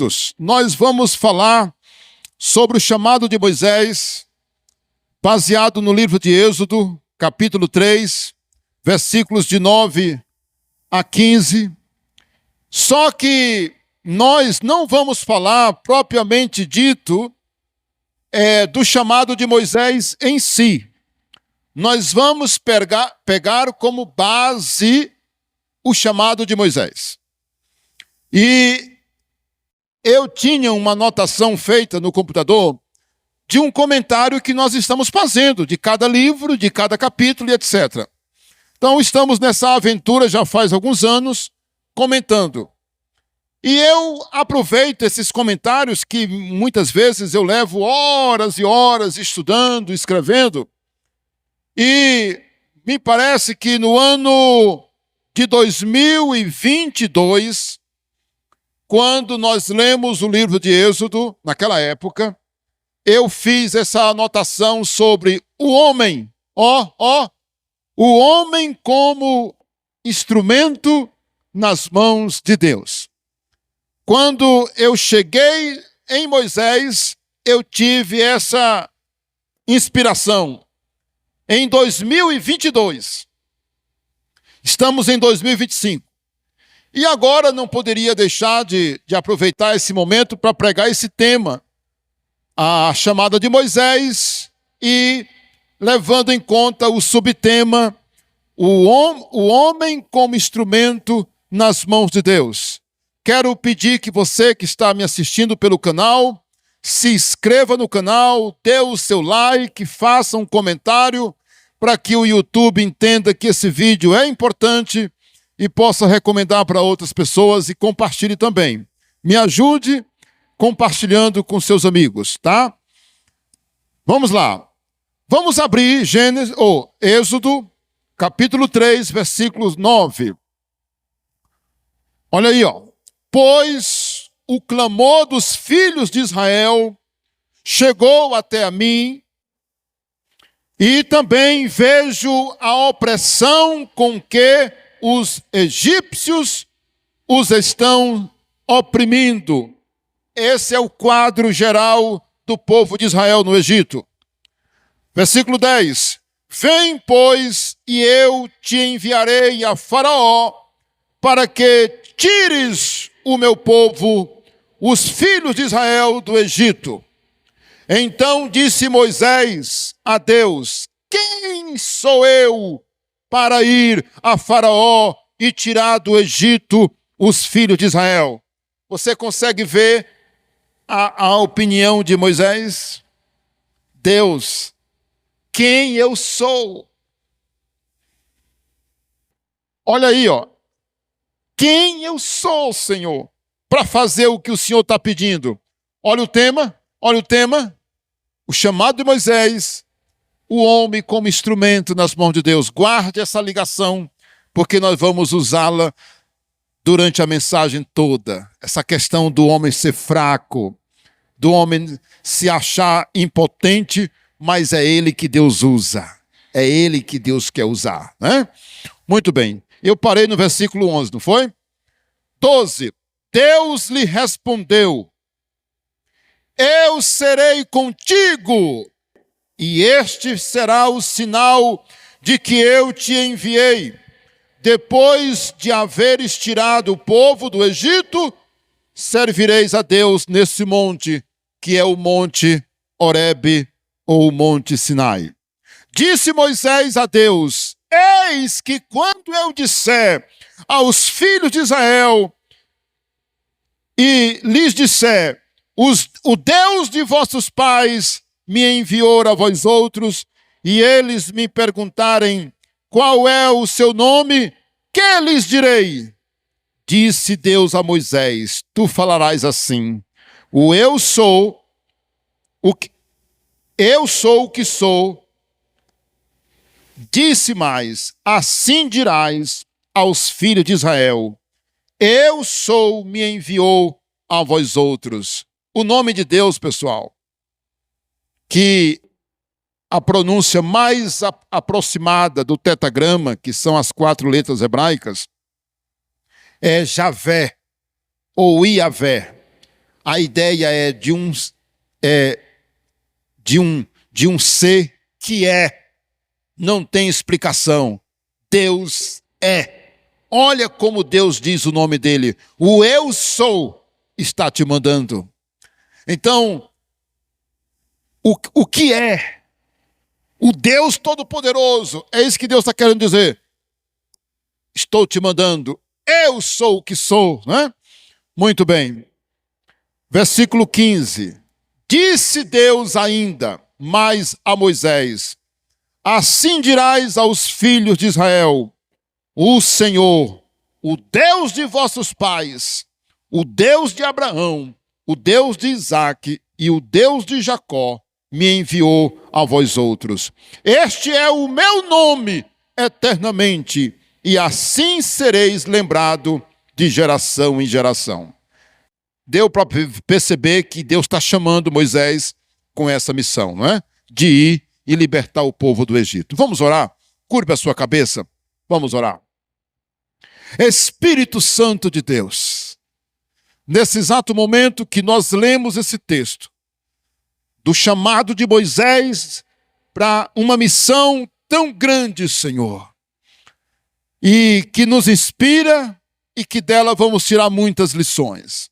queridos, nós vamos falar sobre o chamado de Moisés, baseado no livro de Êxodo, capítulo 3, versículos de 9 a 15. Só que nós não vamos falar, propriamente dito, do chamado de Moisés em si. Nós vamos pegar como base o chamado de Moisés. E eu tinha uma anotação feita no computador de um comentário que nós estamos fazendo, de cada livro, de cada capítulo e etc. Então estamos nessa aventura já faz alguns anos, comentando. E eu aproveito esses comentários que muitas vezes eu levo horas e horas estudando, escrevendo. E me parece que no ano de 2022, quando nós lemos o livro de Êxodo, naquela época, eu fiz essa anotação sobre o homem, o homem como instrumento nas mãos de Deus. Quando eu cheguei em Moisés, eu tive essa inspiração. Em 2022, estamos em 2025. E agora não poderia deixar de aproveitar esse momento para pregar esse tema, a chamada de Moisés, e levando em conta o subtema, o homem como instrumento nas mãos de Deus. Quero pedir que você que está me assistindo pelo canal, se inscreva no canal, dê o seu like, faça um comentário, para que o YouTube entenda que esse vídeo é importante e possa recomendar para outras pessoas e compartilhe também. Me ajude compartilhando com seus amigos, tá? Vamos lá. Vamos abrir Êxodo, capítulo 3, versículos 9. Olha aí, ó. Pois o clamor dos filhos de Israel chegou até a mim, e também vejo a opressão com que os egípcios os estão oprimindo. Esse é o quadro geral do povo de Israel no Egito. Versículo 10. Vem, pois, e eu te enviarei a Faraó, para que tires o meu povo, os filhos de Israel, do Egito. Então disse Moisés a Deus: quem sou eu para ir a Faraó e tirar do Egito os filhos de Israel? Você consegue ver a opinião de Moisés? Deus, quem eu sou? Olha aí, ó. Quem eu sou, Senhor, para fazer o que o Senhor está pedindo? Olha o tema. O chamado de Moisés, o homem como instrumento nas mãos de Deus. Guarde essa ligação, porque nós vamos usá-la durante a mensagem toda. Essa questão do homem ser fraco, do homem se achar impotente, mas é ele que Deus usa. É ele que Deus quer usar, né? Muito bem. Eu parei no versículo 11, não foi? 12. Deus lhe respondeu: eu serei contigo, e este será o sinal de que eu te enviei. Depois de haveres tirado o povo do Egito, servireis a Deus nesse monte, que é o monte Horebe, ou o monte Sinai. Disse Moisés a Deus: eis que quando eu disser aos filhos de Israel, e lhes disser: o Deus de vossos pais me enviou a vós outros, e eles me perguntarem: qual é o seu nome? Que lhes direi? Disse Deus a Moisés: tu falarás assim: eu sou o que sou. Disse mais: assim dirás aos filhos de Israel: eu sou, me enviou a vós outros. O nome de Deus, pessoal, que a pronúncia mais aproximada do tetragrama, que são as 4 letras hebraicas, é Javé, ou Iavé. A ideia é de um ser que é, não tem explicação. Deus é. Olha como Deus diz o nome dele. O eu sou está te mandando. Então, o que é? O Deus Todo-Poderoso. É isso que Deus está querendo dizer. Estou te mandando. Eu sou o que sou. Né? Muito bem. Versículo 15. Disse Deus ainda mais a Moisés: assim dirás aos filhos de Israel: o Senhor, o Deus de vossos pais, o Deus de Abraão, o Deus de Isaque e o Deus de Jacó, me enviou a vós outros. Este é o meu nome eternamente, e assim sereis lembrado de geração em geração. Deu para perceber que Deus está chamando Moisés com essa missão, não é? De ir e libertar o povo do Egito. Vamos orar? Curva a sua cabeça. Vamos orar. Espírito Santo de Deus, nesse exato momento que nós lemos esse texto, do chamado de Moisés para uma missão tão grande, Senhor, e que nos inspira e que dela vamos tirar muitas lições.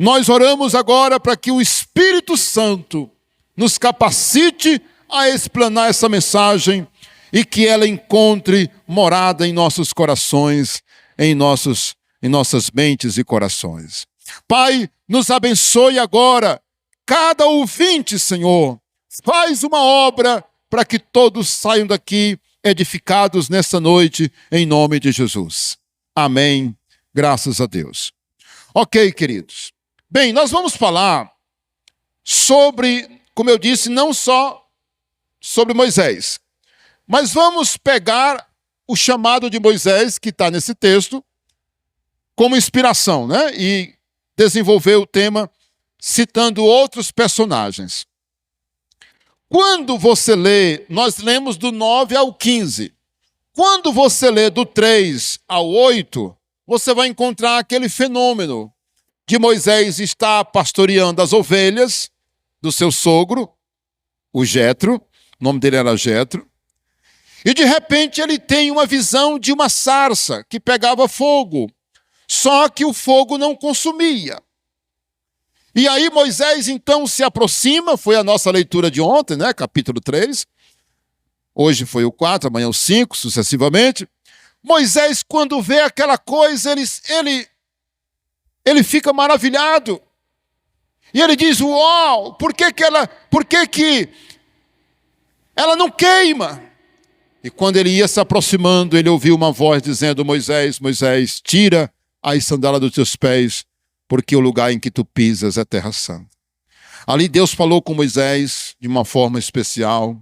Nós oramos agora para que o Espírito Santo nos capacite a explanar essa mensagem e que ela encontre morada em nossos corações, em nossas mentes e corações. Pai, nos abençoe agora, cada ouvinte, Senhor. Faz uma obra para que todos saiam daqui edificados nessa noite, em nome de Jesus. Amém. Graças a Deus. Ok, queridos. Bem, nós vamos falar sobre, como eu disse, não só sobre Moisés, mas vamos pegar o chamado de Moisés, que está nesse texto, como inspiração, né? E desenvolver o tema citando outros personagens. Quando você lê, nós lemos do 9 ao 15. Quando você lê do 3 ao 8, você vai encontrar aquele fenômeno de Moisés estar pastoreando as ovelhas do seu sogro, o Jetro, o nome dele era Jetro, e de repente ele tem uma visão de uma sarça que pegava fogo, só que o fogo não consumia. E aí Moisés então se aproxima, foi a nossa leitura de ontem, né? Capítulo 3, hoje foi o 4, amanhã o 5, sucessivamente. Moisés, quando vê aquela coisa, ele fica maravilhado. E ele diz: uau, por que ela não queima? E quando ele ia se aproximando, ele ouviu uma voz dizendo: Moisés, Moisés, tira as sandálias dos teus pés, porque o lugar em que tu pisas é terra santa. Ali Deus falou com Moisés de uma forma especial,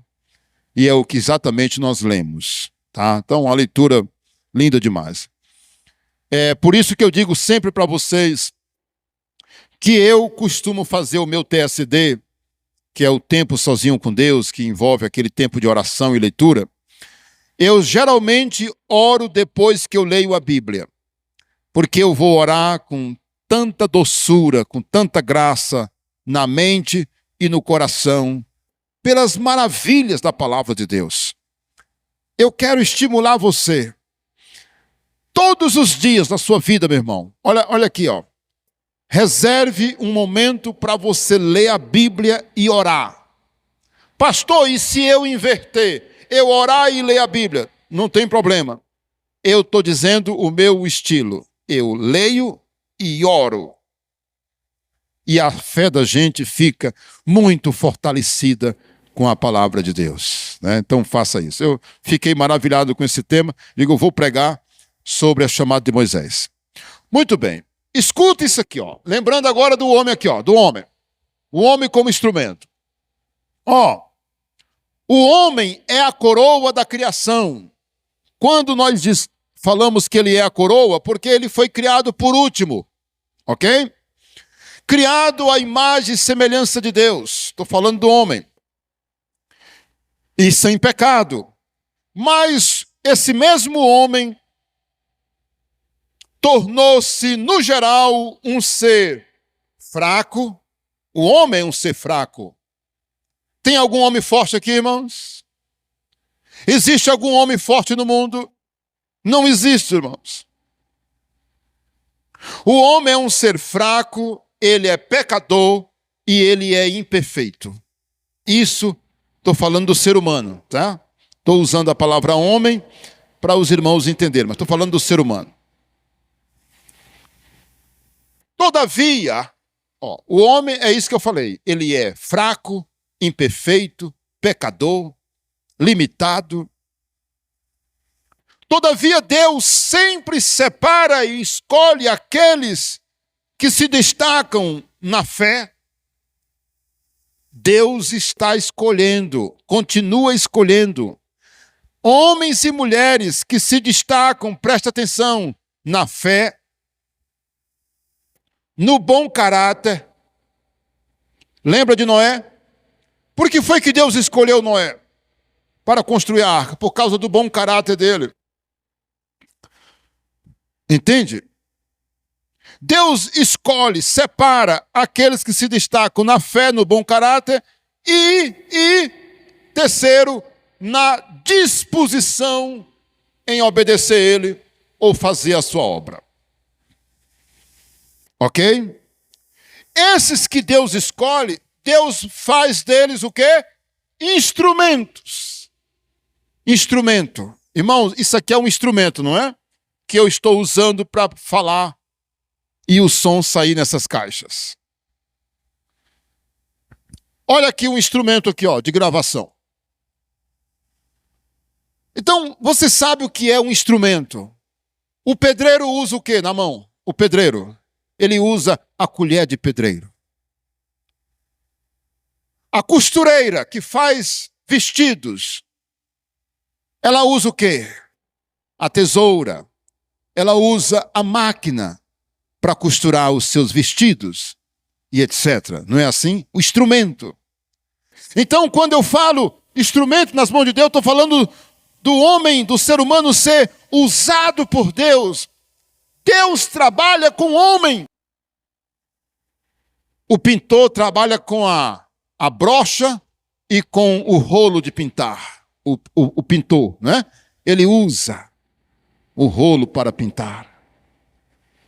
e é o que exatamente nós lemos. Tá? Então, uma leitura linda demais. É por isso que eu digo sempre para vocês que eu costumo fazer o meu TSD, que é o tempo sozinho com Deus, que envolve aquele tempo de oração e leitura. Eu geralmente oro depois que eu leio a Bíblia, porque eu vou orar com tanta doçura, com tanta graça na mente e no coração, pelas maravilhas da palavra de Deus. Eu quero estimular você, todos os dias da sua vida, meu irmão. Olha aqui, ó. Reserve um momento para você ler a Bíblia e orar. Pastor, e se eu inverter? Eu orar e ler a Bíblia? Não tem problema. Eu estou dizendo o meu estilo. Eu leio e oro. E a fé da gente fica muito fortalecida com a palavra de Deus. Né? Então faça isso. Eu fiquei maravilhado com esse tema. Digo, eu vou pregar sobre a chamada de Moisés. Muito bem. Escuta isso aqui, ó. Lembrando agora do homem aqui, ó. Do homem. O homem como instrumento. Ó. O homem é a coroa da criação. Quando nós falamos que ele é a coroa, porque ele foi criado por último. Ok? Criado à imagem e semelhança de Deus. Estou falando do homem. E sem pecado. Mas esse mesmo homem tornou-se, no geral, um ser fraco. O homem é um ser fraco. Tem algum homem forte aqui, irmãos? Existe algum homem forte no mundo? Não existe, irmãos. O homem é um ser fraco, ele é pecador e ele é imperfeito. Isso, estou falando do ser humano, tá? Estou usando a palavra homem para os irmãos entenderem, mas estou falando do ser humano. Todavia, o homem é isso que eu falei, ele é fraco, imperfeito, pecador, limitado. Todavia, Deus sempre separa e escolhe aqueles que se destacam na fé. Deus está escolhendo, continua escolhendo homens e mulheres que se destacam, presta atenção, na fé, no bom caráter. Lembra de Noé? Por que foi que Deus escolheu Noé para construir a arca? Por causa do bom caráter dele. Entende? Deus escolhe, separa aqueles que se destacam na fé, no bom caráter e terceiro, na disposição em obedecer ele ou fazer a sua obra. Ok? Esses que Deus escolhe, Deus faz deles o quê? Instrumentos. Instrumento. Irmãos, isso aqui é um instrumento, não é? Que eu estou usando para falar e o som sair nessas caixas. Olha aqui um instrumento aqui, de gravação. Então, você sabe o que é um instrumento? O pedreiro usa o quê na mão? O pedreiro, ele usa a colher de pedreiro. A costureira que faz vestidos, ela usa o quê? A tesoura. Ela usa a máquina para costurar os seus vestidos e etc. Não é assim? O instrumento. Então, quando eu falo instrumento nas mãos de Deus, estou falando do homem, do ser humano ser usado por Deus. Deus trabalha com o homem. O pintor trabalha com a brocha e com o rolo de pintar. O pintor, né? Ele usa o rolo para pintar.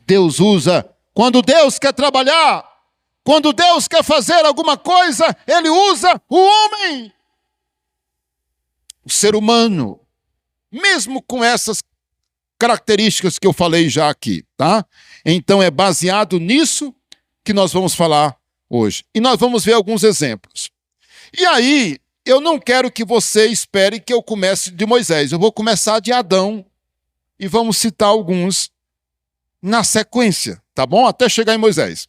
Deus usa, quando Deus quer trabalhar, quando Deus quer fazer alguma coisa, ele usa o homem. O ser humano, mesmo com essas características que eu falei já aqui, tá? Então é baseado nisso que nós vamos falar hoje. E nós vamos ver alguns exemplos. E aí, eu não quero que você espere que eu comece de Moisés. Eu vou começar de Adão e vamos citar alguns na sequência, tá bom? Até chegar em Moisés.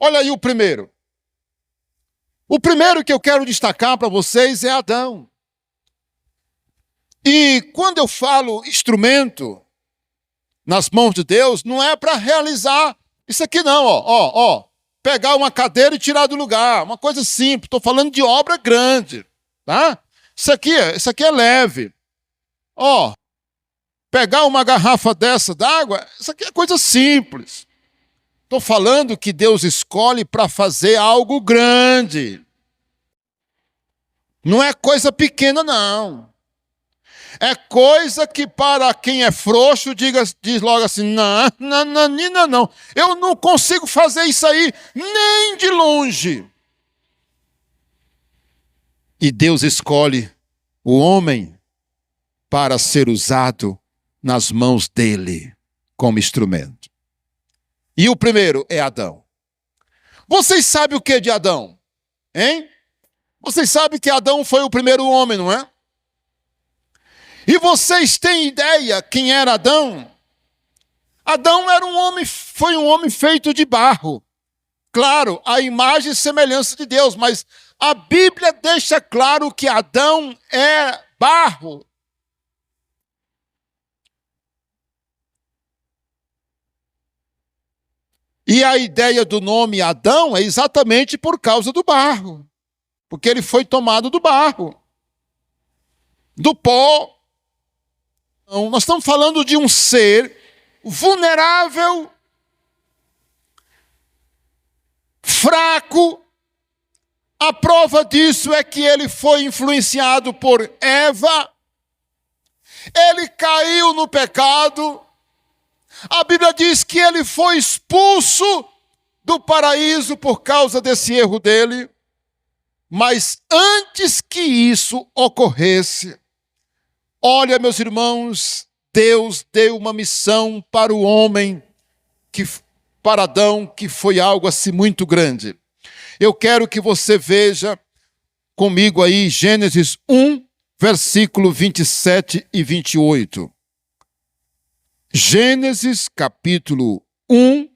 Olha aí o primeiro. O primeiro que eu quero destacar para vocês é Adão. E quando eu falo instrumento nas mãos de Deus, não é para realizar isso aqui não, pegar uma cadeira e tirar do lugar, uma coisa simples. Estou falando de obra grande, tá? Isso aqui é leve. Pegar uma garrafa dessa d'água, isso aqui é coisa simples. Estou falando que Deus escolhe para fazer algo grande. Não é coisa pequena, não. É coisa que para quem é frouxo diz logo assim, não. Eu não consigo fazer isso aí nem de longe. E Deus escolhe o homem para ser usado nas mãos dele como instrumento. E o primeiro é Adão. Vocês sabem o que é de Adão? Hein? Vocês sabem que Adão foi o primeiro homem, não é? E vocês têm ideia quem era Adão? Adão foi um homem feito de barro. Claro, a imagem e semelhança de Deus, mas a Bíblia deixa claro que Adão é barro. E a ideia do nome Adão é exatamente por causa do barro. Porque ele foi tomado do barro, do pó. Então, nós estamos falando de um ser vulnerável, fraco. A prova disso é que ele foi influenciado por Eva. Ele caiu no pecado. A Bíblia diz que ele foi expulso do paraíso por causa desse erro dele. Mas antes que isso ocorresse, olha, meus irmãos, Deus deu uma missão para o homem, para Adão, que foi algo assim muito grande. Eu quero que você veja comigo aí Gênesis 1, versículo 27 e 28. Gênesis capítulo 1,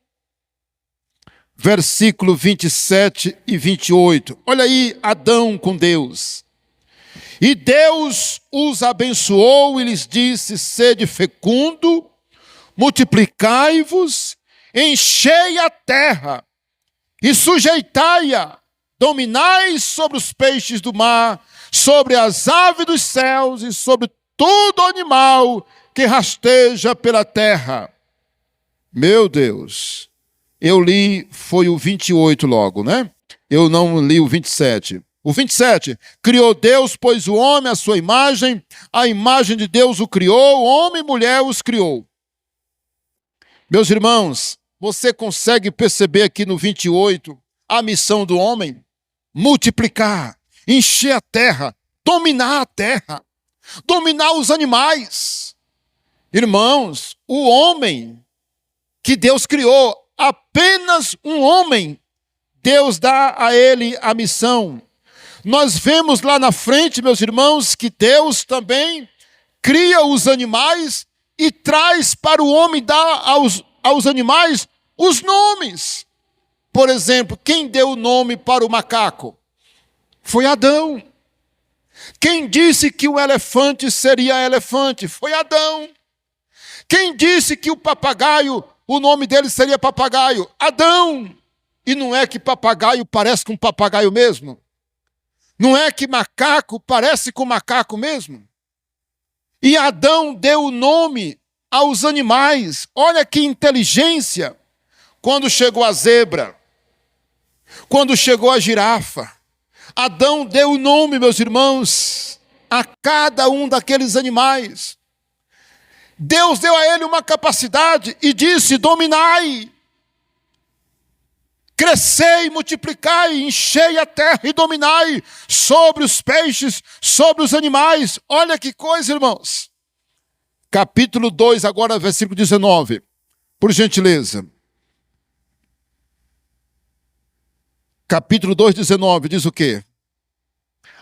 versículo 27 e 28. Olha aí Adão com Deus. E Deus os abençoou e lhes disse: sede fecundo, multiplicai-vos, enchei a terra e sujeitai-a, dominai sobre os peixes do mar, sobre as aves dos céus e sobre todo animal que rasteja pela terra. Meu Deus, eu li, foi o 28 logo, né? Eu não li o 27. O 27, criou Deus, pois o homem à sua imagem, a imagem de Deus o criou, homem e mulher os criou. Meus irmãos, você consegue perceber aqui no 28 a missão do homem? Multiplicar, encher a terra, dominar os animais. Irmãos, o homem que Deus criou, apenas um homem, Deus dá a ele a missão. Nós vemos lá na frente, meus irmãos, que Deus também cria os animais e traz para o homem dar aos animais os nomes. Por exemplo, quem deu o nome para o macaco? Foi Adão. Quem disse que o elefante seria elefante? Foi Adão. Quem disse que o papagaio, o nome dele seria papagaio? Adão. E não é que papagaio parece com papagaio mesmo? Não é que macaco parece com macaco mesmo? E Adão deu o nome aos animais. Olha que inteligência. Quando chegou a zebra, quando chegou a girafa, Adão deu o nome, meus irmãos, a cada um daqueles animais. Deus deu a ele uma capacidade e disse: dominai, crescei, multiplicai, enchei a terra e dominai sobre os peixes, sobre os animais. Olha que coisa, irmãos. Capítulo 2, agora versículo 19. Por gentileza. Capítulo 2, 19, diz o quê?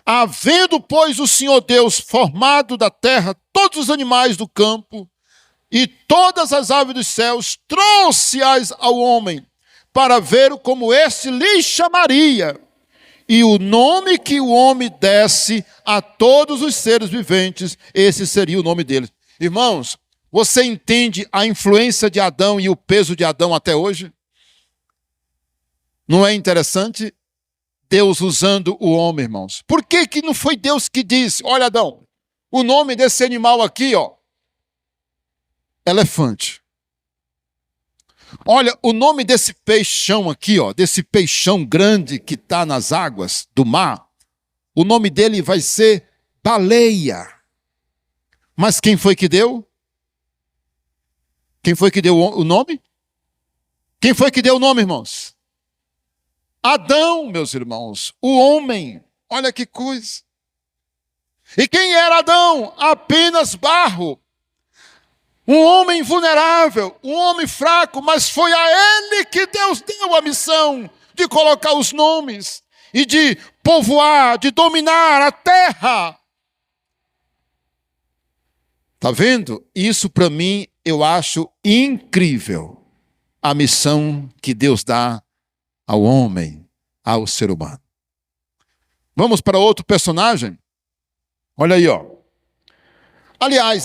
Havendo, pois, o Senhor Deus formado da terra todos os animais do campo e todas as aves dos céus, trouxe-as ao homem, para ver como este lhe chamaria, e o nome que o homem desse a todos os seres viventes, esse seria o nome deles. Irmãos, você entende a influência de Adão e o peso de Adão até hoje? Não é interessante? Deus usando o homem, irmãos. Por que que não foi Deus que disse: olha, Adão, o nome desse animal aqui, ó, elefante. Olha, o nome desse peixão aqui, ó, desse peixão grande que está nas águas do mar, o nome dele vai ser baleia. Mas quem foi que deu? Quem foi que deu o nome? Quem foi que deu o nome, irmãos? Adão, meus irmãos, o homem. Olha que coisa. E quem era Adão? Apenas barro. Um homem vulnerável, um homem fraco, mas foi a ele que Deus deu a missão de colocar os nomes e de povoar, de dominar a terra. Está vendo? Isso para mim eu acho incrível. A missão que Deus dá ao homem, ao ser humano. Vamos para outro personagem? Olha aí, ó. Aliás,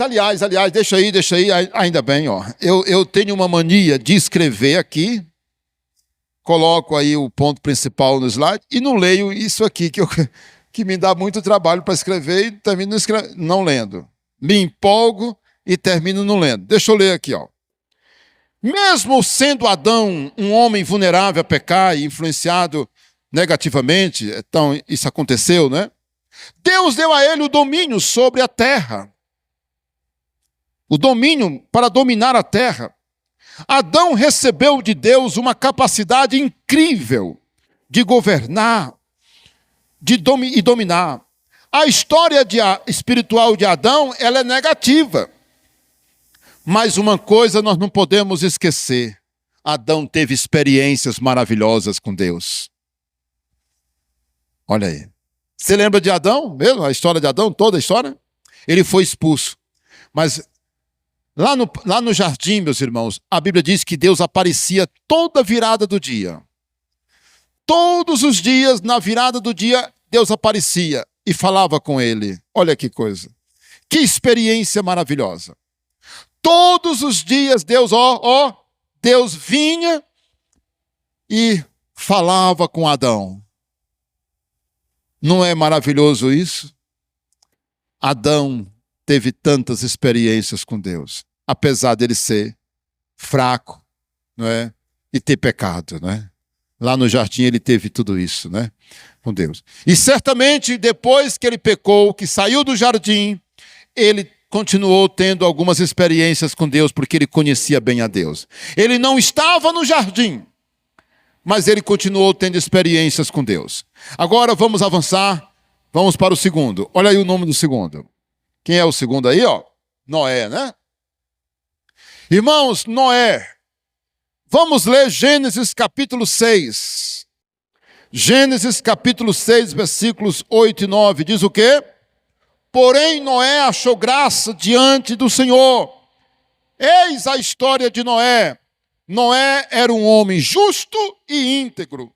deixa aí, ainda bem, ó. Eu tenho uma mania de escrever aqui, coloco aí o ponto principal no slide e não leio isso aqui, que me dá muito trabalho para escrever e termino não lendo. Me empolgo e termino não lendo. Deixa eu ler aqui, ó. Mesmo sendo Adão um homem vulnerável a pecar e influenciado negativamente, então isso aconteceu, né? Deus deu a ele o domínio sobre a terra. O domínio para dominar a terra. Adão recebeu de Deus uma capacidade incrível de governar e dominar. A história espiritual de Adão, ela é negativa. Mas uma coisa nós não podemos esquecer. Adão teve experiências maravilhosas com Deus. Olha aí. Você lembra de Adão mesmo? A história de Adão, toda a história? Ele foi expulso. Mas lá no jardim, meus irmãos, a Bíblia diz que Deus aparecia toda virada do dia. Todos os dias, na virada do dia, Deus aparecia e falava com ele. Olha que coisa. Que experiência maravilhosa. Todos os dias, Deus vinha e falava com Adão. Não é maravilhoso isso? Adão teve tantas experiências com Deus, apesar dele ser fraco, não é? E ter pecado, não é? Lá no jardim ele teve tudo isso, né? Com Deus. E certamente depois que ele pecou, que saiu do jardim, ele continuou tendo algumas experiências com Deus, porque ele conhecia bem a Deus. Ele não estava no jardim, mas ele continuou tendo experiências com Deus. Agora vamos avançar, vamos para o segundo. Olha aí o nome do segundo. Quem é o segundo aí, ó? Noé, né? Irmãos, Noé. Vamos ler Gênesis capítulo 6. Gênesis capítulo 6, versículos 8 e 9. Diz o quê? Porém, Noé achou graça diante do Senhor. Eis a história de Noé. Noé era um homem justo e íntegro.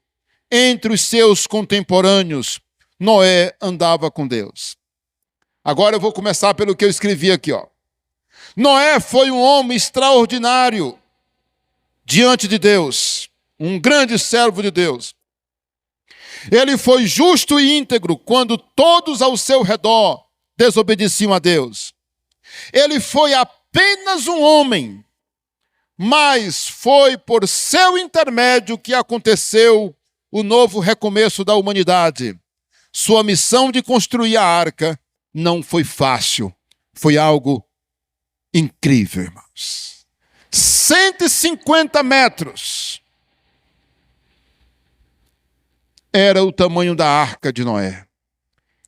Entre os seus contemporâneos, Noé andava com Deus. Agora eu vou começar pelo que eu escrevi aqui, ó. Noé foi um homem extraordinário diante de Deus, um grande servo de Deus. Ele foi justo e íntegro quando todos ao seu redor desobedeciam a Deus. Ele foi apenas um homem, mas foi por seu intermédio que aconteceu o novo recomeço da humanidade. Sua missão de construir a arca não foi fácil, foi algo incrível, irmãos. 150 metros era o tamanho da arca de Noé.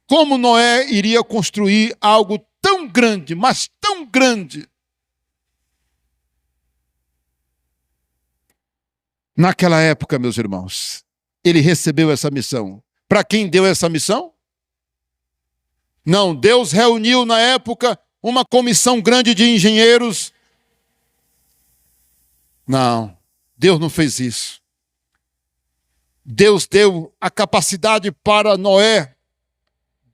Como Noé iria construir algo tão grande, mas tão grande? Naquela época, meus irmãos, ele recebeu essa missão. Para quem deu essa missão? Não, Deus reuniu na época uma comissão grande de engenheiros. Não, Deus não fez isso. Deus deu a capacidade para Noé.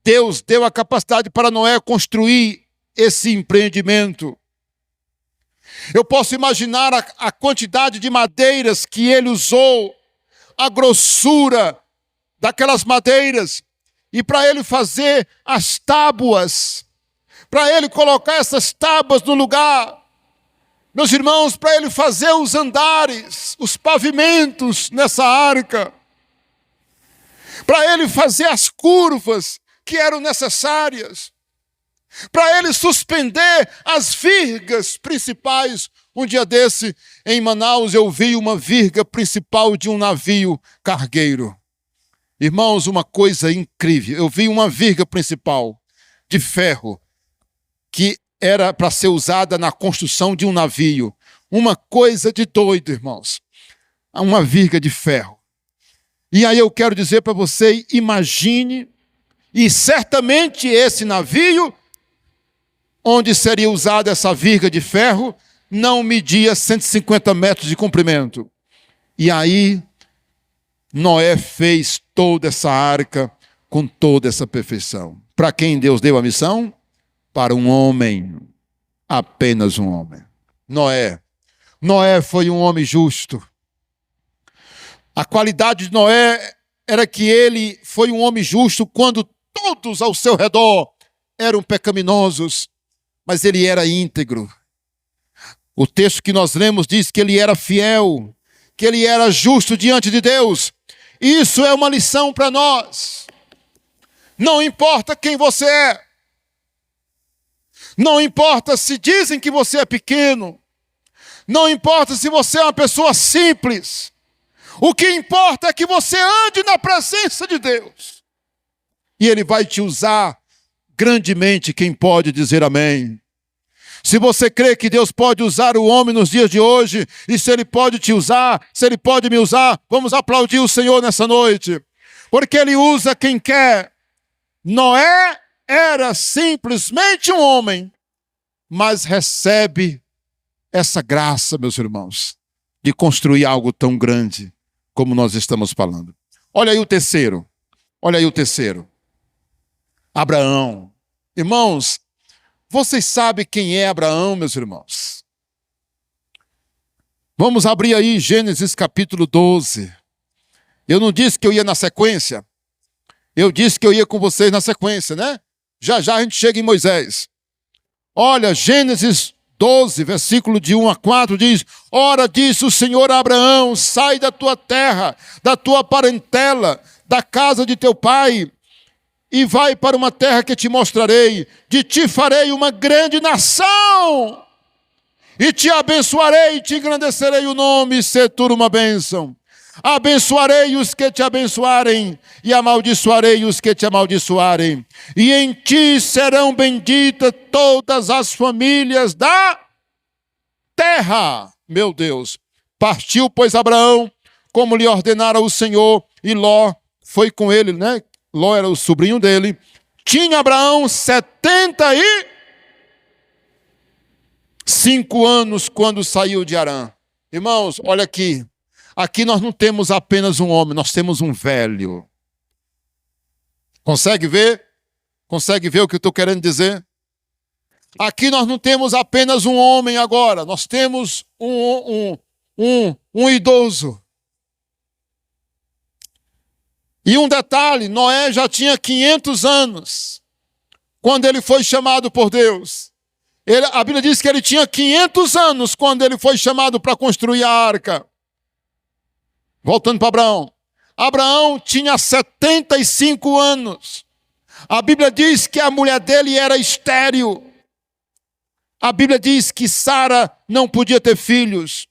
Deus deu a capacidade para Noé construir esse empreendimento. Eu posso imaginar a quantidade de madeiras que ele usou, a grossura daquelas madeiras, e para ele fazer as tábuas, para ele colocar essas tábuas no lugar, meus irmãos, para ele fazer os andares, os pavimentos nessa arca, para ele fazer as curvas que eram necessárias, para ele suspender as virgas principais. Um dia desse, em Manaus, eu vi uma virga principal de um navio cargueiro. Irmãos, uma coisa incrível. Eu vi uma virga principal de ferro que era para ser usada na construção de um navio. Uma coisa de doido, irmãos. Uma virga de ferro. E aí eu quero dizer para você, imagine, e certamente esse navio, onde seria usada essa virga de ferro, não media 150 metros de comprimento. E aí, Noé fez toda essa arca com toda essa perfeição. Para quem Deus deu a missão? Para um homem, apenas um homem. Noé. Noé foi um homem justo. A qualidade de Noé era que ele foi um homem justo quando todos ao seu redor eram pecaminosos, mas ele era íntegro. O texto que nós lemos diz que ele era fiel, que ele era justo diante de Deus. Isso é uma lição para nós. Não importa quem você é. Não importa se dizem que você é pequeno. Não importa se você é uma pessoa simples. O que importa é que você ande na presença de Deus. E Ele vai te usar grandemente. Quem pode dizer amém? Se você crê que Deus pode usar o homem nos dias de hoje, e se Ele pode te usar, se Ele pode me usar, vamos aplaudir o Senhor nessa noite. Porque Ele usa quem quer. Noé era simplesmente um homem, mas recebe essa graça, meus irmãos, de construir algo tão grande como nós estamos falando. Olha aí o terceiro. Olha aí o terceiro. Abraão. Irmãos, vocês sabem quem é Abraão, meus irmãos? Vamos abrir aí Gênesis capítulo 12. Eu não disse que eu ia na sequência. Eu disse que eu ia com vocês na sequência, né? Já já a gente chega em Moisés. Olha, Gênesis 12, versículo de 1 a 4 diz: Ora, disse o Senhor a Abraão, sai da tua terra, da tua parentela, da casa de teu pai, e vai para uma terra que te mostrarei. De ti farei uma grande nação, e te abençoarei, e te engrandecerei o nome, e ser tu uma bênção. Abençoarei os que te abençoarem, e amaldiçoarei os que te amaldiçoarem. E em ti serão benditas todas as famílias da terra. Meu Deus. Partiu, pois, Abraão, como lhe ordenara o Senhor, e Ló foi com ele, né? Ló era o sobrinho dele. Tinha Abraão 75 anos quando saiu de Harã. Irmãos, olha aqui. Aqui nós não temos apenas um homem, nós temos um velho. Consegue ver? Consegue ver o que eu estou querendo dizer? Aqui nós não temos apenas um homem agora, nós temos um idoso. E um detalhe, Noé já tinha 500 anos quando ele foi chamado por Deus. A Bíblia diz que ele tinha 500 anos quando ele foi chamado para construir a arca. Voltando para Abraão. Abraão tinha 75 anos. A Bíblia diz que a mulher dele era estéril. A Bíblia diz que Sara não podia ter filhos.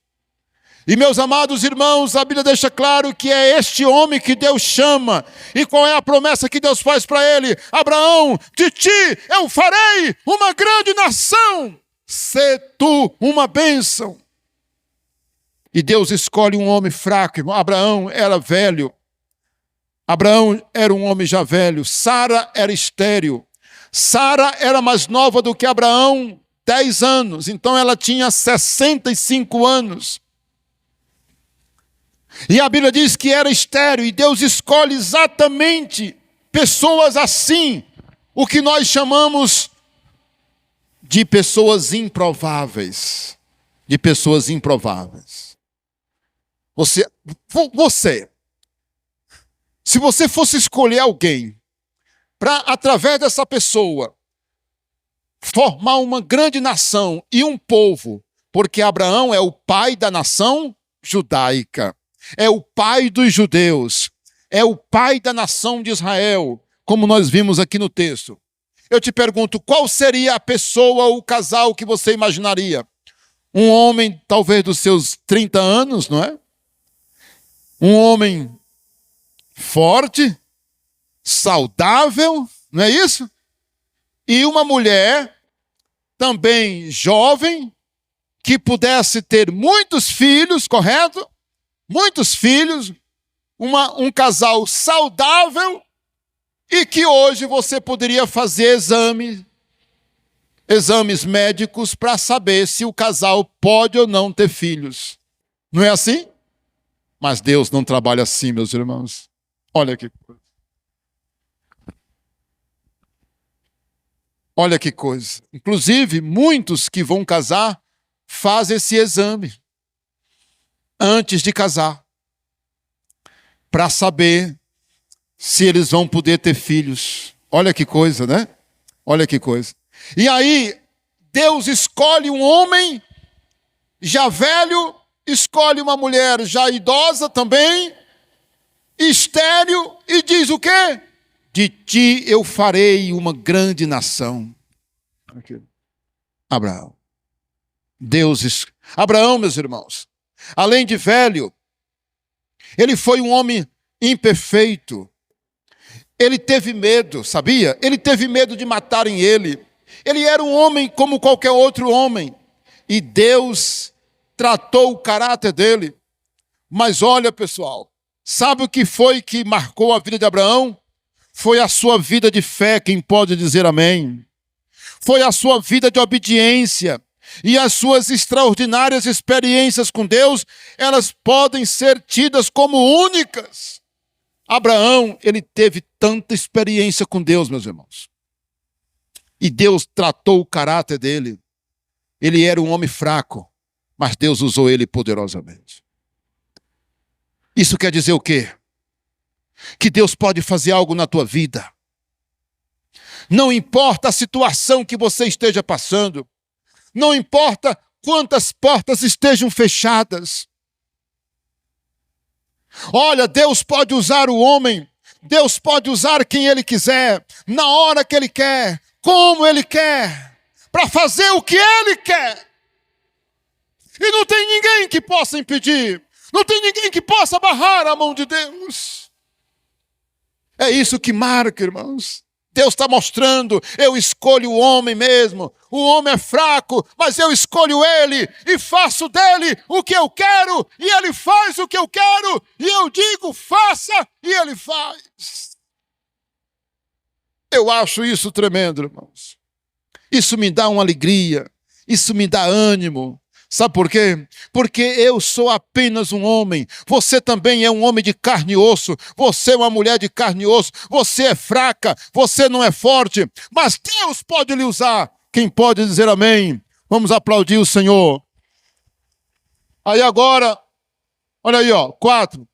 E, meus amados irmãos, a Bíblia deixa claro que é este homem que Deus chama. E qual é a promessa que Deus faz para ele? Abraão, de ti eu farei uma grande nação. Sê tu uma bênção. E Deus escolhe um homem fraco, irmão. Abraão era velho. Abraão era um homem já velho. Sara era estéril. Sara era mais nova do que Abraão, 10 anos. Então ela tinha 65 anos. E a Bíblia diz que era estéril. E Deus escolhe exatamente pessoas assim. O que nós chamamos de pessoas improváveis. De pessoas improváveis. Você, se você fosse escolher alguém para, através dessa pessoa, formar uma grande nação e um povo, porque Abraão é o pai da nação judaica, é o pai dos judeus, é o pai da nação de Israel, como nós vimos aqui no texto. Eu te pergunto, qual seria a pessoa ou o casal que você imaginaria? Um homem, talvez dos seus 30 anos, não é? Um homem forte, saudável, não é isso? E uma mulher também jovem, que pudesse ter muitos filhos, correto? Muitos filhos, um casal saudável, e que hoje você poderia fazer exames médicos para saber se o casal pode ou não ter filhos. Não é assim? Mas Deus não trabalha assim, meus irmãos. Olha que coisa. Olha que coisa. Inclusive, muitos que vão casar fazem esse exame antes de casar, para saber se eles vão poder ter filhos. Olha que coisa, né? Olha que coisa. E aí, Deus escolhe um homem já velho, escolhe uma mulher já idosa também, estéril, e diz o quê? De ti eu farei uma grande nação. Abraão. Abraão, meus irmãos, além de velho, ele foi um homem imperfeito. Ele teve medo, sabia? Ele teve medo de matarem ele. Ele era um homem como qualquer outro homem. E Deus tratou o caráter dele. Mas olha, pessoal, sabe o que foi que marcou a vida de Abraão? Foi a sua vida de fé, quem pode dizer amém? Foi a sua vida de obediência. E as suas extraordinárias experiências com Deus, elas podem ser tidas como únicas. Abraão, ele teve tanta experiência com Deus, meus irmãos. E Deus tratou o caráter dele. Ele era um homem fraco, mas Deus usou ele poderosamente. Isso quer dizer o quê? Que Deus pode fazer algo na tua vida. Não importa a situação que você esteja passando. Não importa quantas portas estejam fechadas. Olha, Deus pode usar o homem. Deus pode usar quem Ele quiser, na hora que Ele quer, como Ele quer, para fazer o que Ele quer. E não tem ninguém que possa impedir. Não tem ninguém que possa barrar a mão de Deus. É isso que marca, irmãos. Deus está mostrando, eu escolho o homem mesmo. O homem é fraco, mas eu escolho ele e faço dele o que eu quero. E ele faz o que eu quero. E eu digo, faça, e ele faz. Eu acho isso tremendo, irmãos. Isso me dá uma alegria. Isso me dá ânimo. Sabe por quê? Porque eu sou apenas um homem. Você também é um homem de carne e osso. Você é uma mulher de carne e osso. Você é fraca. Você não é forte. Mas Deus pode lhe usar. Quem pode dizer amém? Vamos aplaudir o Senhor. Aí agora, olha aí, 4.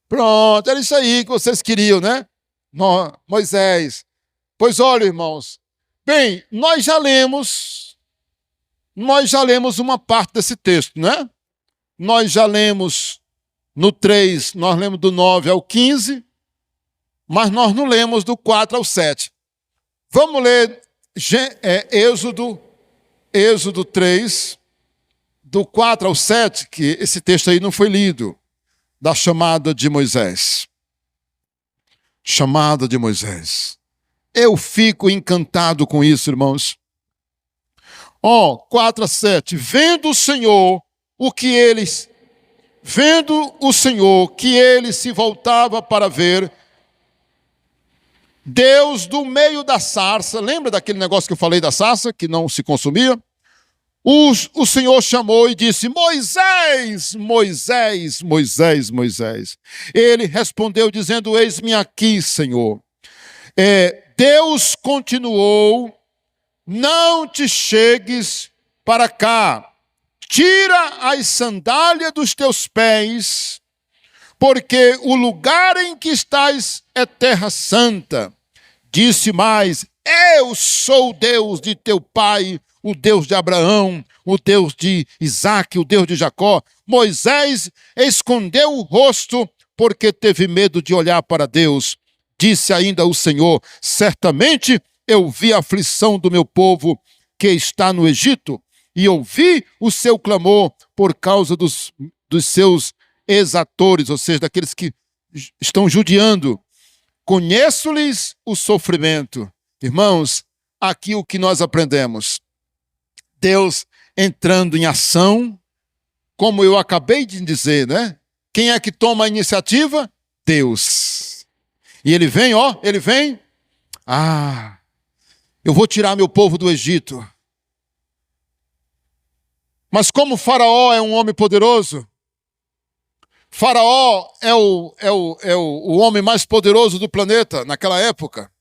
Pronto, era isso aí que vocês queriam, né? Moisés. Pois olha, irmãos. Bem, nós já lemos uma parte desse texto, né? Nós já lemos no 3, nós lemos do 9 ao 15, mas nós não lemos do 4 ao 7. Vamos ler Êxodo 3, do 4 ao 7, que esse texto aí não foi lido, da chamada de Moisés. Chamada de Moisés. Eu fico encantado com isso, irmãos. 4 a 7. Vendo o Senhor que ele se voltava para ver, Deus do meio da sarça, lembra daquele negócio que eu falei da sarça, que não se consumia? O Senhor chamou e disse, Moisés, Moisés, Moisés, Moisés. Ele respondeu dizendo, eis-me aqui, Senhor. Deus continuou, não te chegues para cá, tira as sandálias dos teus pés, porque o lugar em que estás é terra santa. Disse mais, eu sou o Deus de teu pai, o Deus de Abraão, o Deus de Isaque, o Deus de Jacó. Moisés escondeu o rosto porque teve medo de olhar para Deus. Disse ainda o Senhor, certamente eu vi a aflição do meu povo que está no Egito e ouvi o seu clamor por causa dos seus exatores, ou seja, daqueles que estão judiando. Conheço-lhes o sofrimento. Irmãos, aqui o que nós aprendemos. Deus entrando em ação, como eu acabei de dizer, né? Quem é que toma a iniciativa? Deus. E ele vem, eu vou tirar meu povo do Egito. Mas como Faraó é um homem poderoso, Faraó é o homem mais poderoso do planeta naquela época.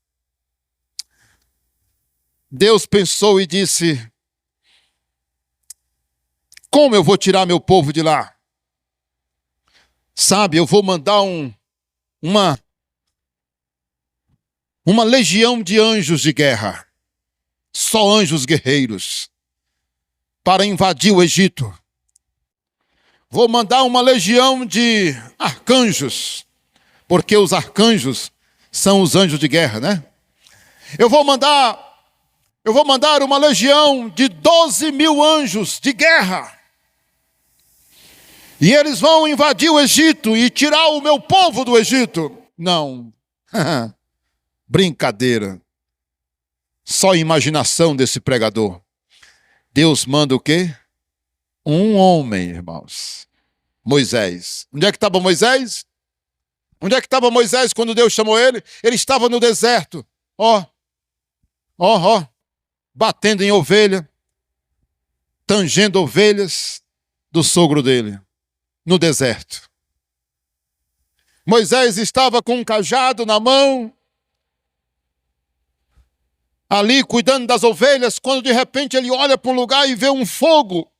Deus pensou e disse, como eu vou tirar meu povo de lá? Sabe, eu vou mandar uma legião de anjos de guerra, só anjos guerreiros, para invadir o Egito. Vou mandar uma legião de arcanjos, porque os arcanjos são os anjos de guerra, né? Eu vou mandar uma legião de 12.000 anjos de guerra. E eles vão invadir o Egito e tirar o meu povo do Egito. Não. Brincadeira. Só imaginação desse pregador. Deus manda o quê? Um homem, irmãos. Moisés. Onde é que estava Moisés? Onde é que estava Moisés quando Deus chamou ele? Ele estava no deserto. Batendo em ovelha, tangendo ovelhas do sogro dele, no deserto. Moisés estava com um cajado na mão, ali cuidando das ovelhas, quando de repente ele olha para um lugar e vê um fogo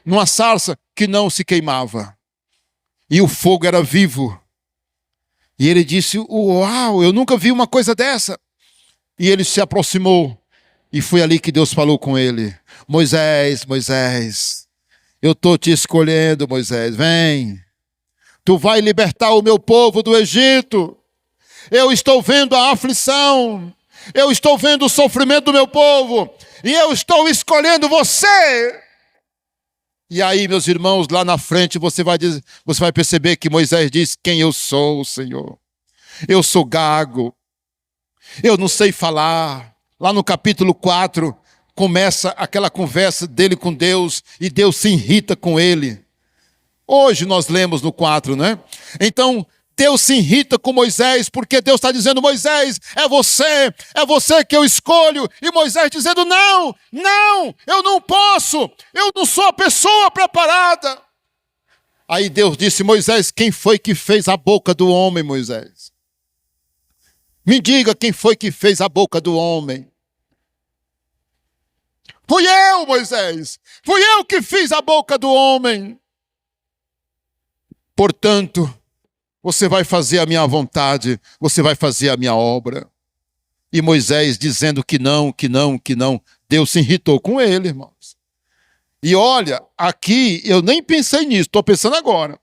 numa sarça que não se queimava. E o fogo era vivo. E ele disse: uau, eu nunca vi uma coisa dessa. E ele se aproximou, e foi ali que Deus falou com ele: Moisés, Moisés, eu estou te escolhendo, Moisés, vem. Tu vai libertar o meu povo do Egito. Eu estou vendo a aflição, eu estou vendo o sofrimento do meu povo, e eu estou escolhendo você. E aí, meus irmãos, lá na frente você vai perceber que Moisés diz: quem eu sou, Senhor? Eu sou gago. Eu não sei falar. Lá no capítulo 4, começa aquela conversa dele com Deus, e Deus se irrita com ele. Hoje nós lemos no 4, né? Então, Deus se irrita com Moisés, porque Deus está dizendo: Moisés, é você que eu escolho. E Moisés dizendo: não, eu não posso, eu não sou a pessoa preparada. Aí Deus disse: Moisés, quem foi que fez a boca do homem, Moisés? Me diga quem foi que fez a boca do homem. Fui eu, Moisés. Fui eu que fiz a boca do homem. Portanto, você vai fazer a minha vontade, você vai fazer a minha obra. E Moisés dizendo que não. Deus se irritou com ele, irmãos. E olha, aqui eu nem pensei nisso, estou pensando agora.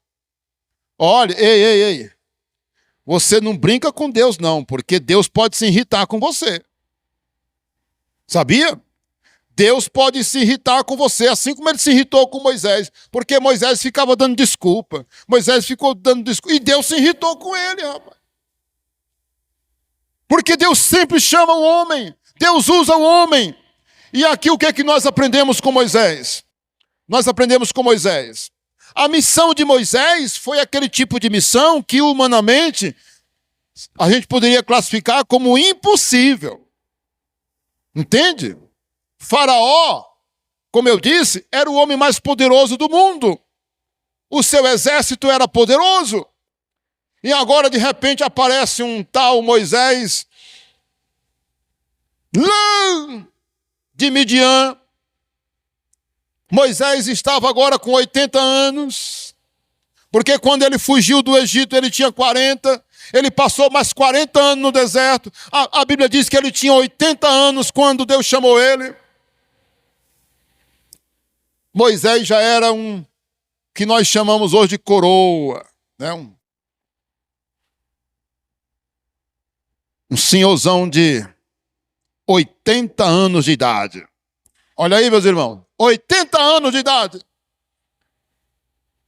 Olha, ei. Você não brinca com Deus, não, porque Deus pode se irritar com você. Sabia? Deus pode se irritar com você, assim como ele se irritou com Moisés, porque Moisés ficava dando desculpa. Moisés ficou dando desculpa, e Deus se irritou com ele, rapaz. Porque Deus sempre chama o homem, Deus usa o homem. E aqui o que é que nós aprendemos com Moisés? Nós aprendemos com Moisés. A missão de Moisés foi aquele tipo de missão que humanamente a gente poderia classificar como impossível. Entende? Faraó, como eu disse, era o homem mais poderoso do mundo. O seu exército era poderoso. E agora, de repente, aparece um tal Moisés lá de Midian. Moisés estava agora com 80 anos, porque quando ele fugiu do Egito ele tinha 40, ele passou mais 40 anos no deserto. A Bíblia diz que ele tinha 80 anos quando Deus chamou ele. Moisés já era um que nós chamamos hoje de coroa, né? Um senhorzão de 80 anos de idade. Olha aí, meus irmãos, 80 anos de idade.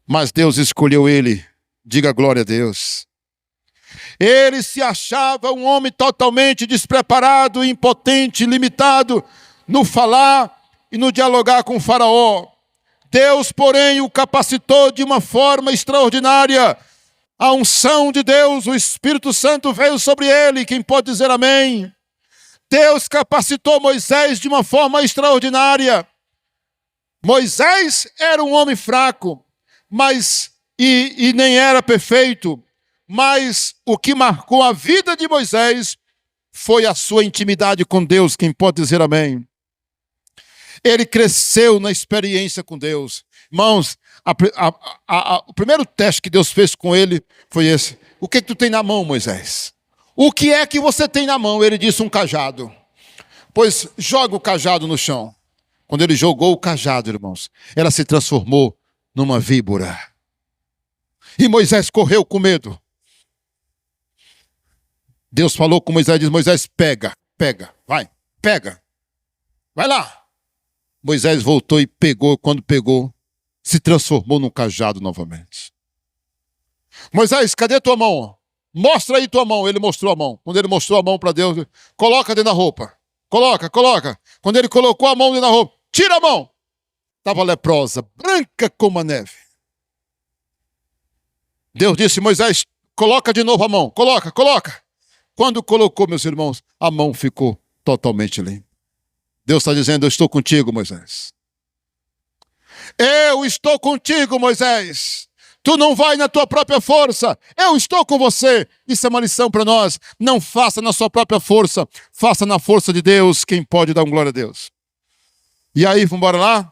Mas Deus escolheu ele, diga glória a Deus. Ele se achava um homem totalmente despreparado, impotente, limitado no falar e no dialogar com o faraó. Deus, porém, o capacitou de uma forma extraordinária. A unção de Deus, o Espírito Santo veio sobre ele. Quem pode dizer amém? Deus capacitou Moisés de uma forma extraordinária. Moisés era um homem fraco, e nem era perfeito, mas o que marcou a vida de Moisés foi a sua intimidade com Deus. Quem pode dizer amém? Ele cresceu na experiência com Deus. Irmãos, o primeiro teste que Deus fez com ele foi esse. O que tu tem na mão, Moisés? O que é que você tem na mão? Ele disse: um cajado. Pois joga o cajado no chão. Quando ele jogou o cajado, irmãos, ela se transformou numa víbora. E Moisés correu com medo. Deus falou com Moisés, diz: Moisés, pega, vai, pega. Vai lá. Moisés voltou e pegou. Quando pegou, se transformou num cajado novamente. Moisés, cadê tua mão? Mostra aí tua mão. Ele mostrou a mão. Quando ele mostrou a mão para Deus, coloca dentro da roupa. Coloca. Quando ele colocou a mão dentro da roupa, tira a mão. Estava leprosa, branca como a neve. Deus disse: Moisés, coloca de novo a mão. Coloca. Quando colocou, meus irmãos, a mão ficou totalmente limpa. Deus está dizendo: eu estou contigo, Moisés. Eu estou contigo, Moisés. Tu não vai na tua própria força. Eu estou com você. Isso é uma lição para nós. Não faça na sua própria força. Faça na força de Deus. Quem pode dar glória a Deus? E aí, vamos embora lá?